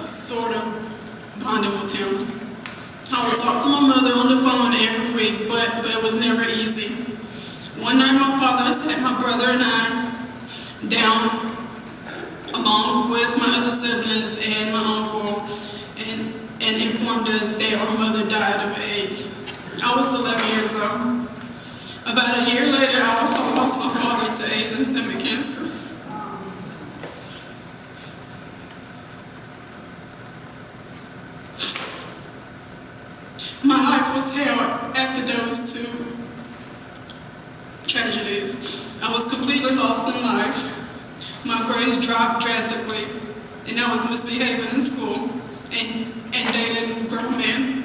sort of bonding with him. I would talk to my mother on the phone every week, but it was never easy. One night my father sat my brother and I down along with my other siblings and my uncle and informed us that our mother died of AIDS. I was 11 years old. About a year later, I also lost my father to AIDS and stomach cancer. My life was hell after those two tragedies. I was completely lost in life. My grades dropped drastically, and I was misbehaving in school and dated grown men.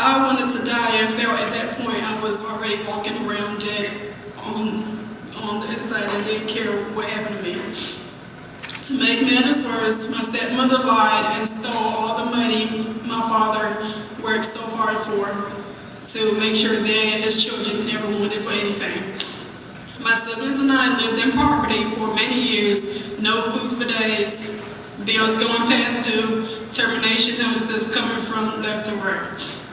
I wanted to die and felt at that point I was already walking around dead on the inside and didn't care what happened to me. To make matters worse, my stepmother lied and stole all the money my father worked so hard for to make sure that his children never wanted for anything. My siblings and I lived in poverty for many years, no food for days, bills going past due, termination notices coming from left to right.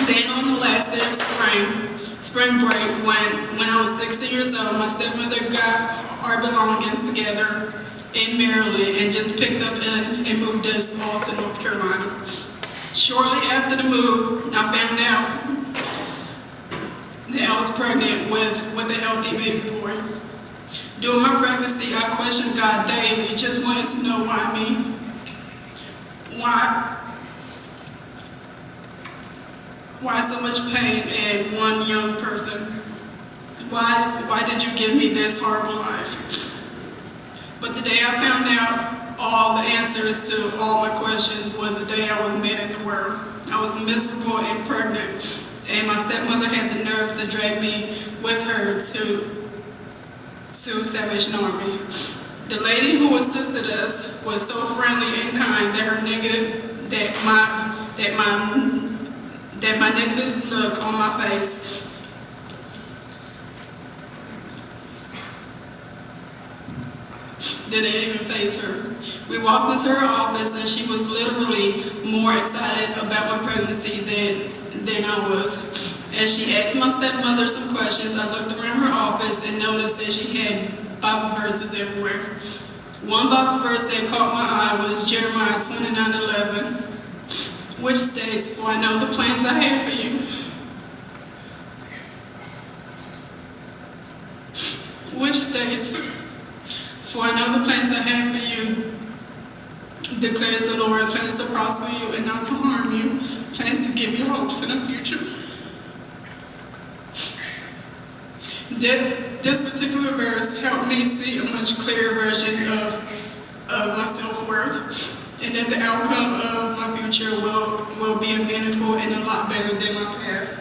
Then on the last day of spring break, when I was 16 years old, my stepmother got our belongings together in Maryland and just picked up and moved us all to North Carolina. Shortly after the move, I found out that I was pregnant with a healthy baby boy. During my pregnancy, I questioned God daily, just wanted to know why me. Why so much pain in one young person? Why did you give me this horrible life? But the day I found out all the answers to all my questions was the day I was mad at the world. I was miserable and pregnant, and my stepmother had the nerve to drag me with her to Salvation Army. The lady who assisted us was so friendly and kind that my negative look on my face didn't even faze her. We walked into her office and she was literally more excited about my pregnancy than I was. As she asked my stepmother some questions, I looked around her office and noticed that she had Bible verses everywhere. One Bible verse that caught my eye was Jeremiah 29:11, which states, "For I know the plans I have for you." Which states, "For I know the plans I have for you, declares the Lord, plans to prosper you and not to harm you, plans to give you hopes in the future." This particular verse helped me see a much clearer version of my self-worth, and that the outcome of my future will be meaningful and a lot better than my past.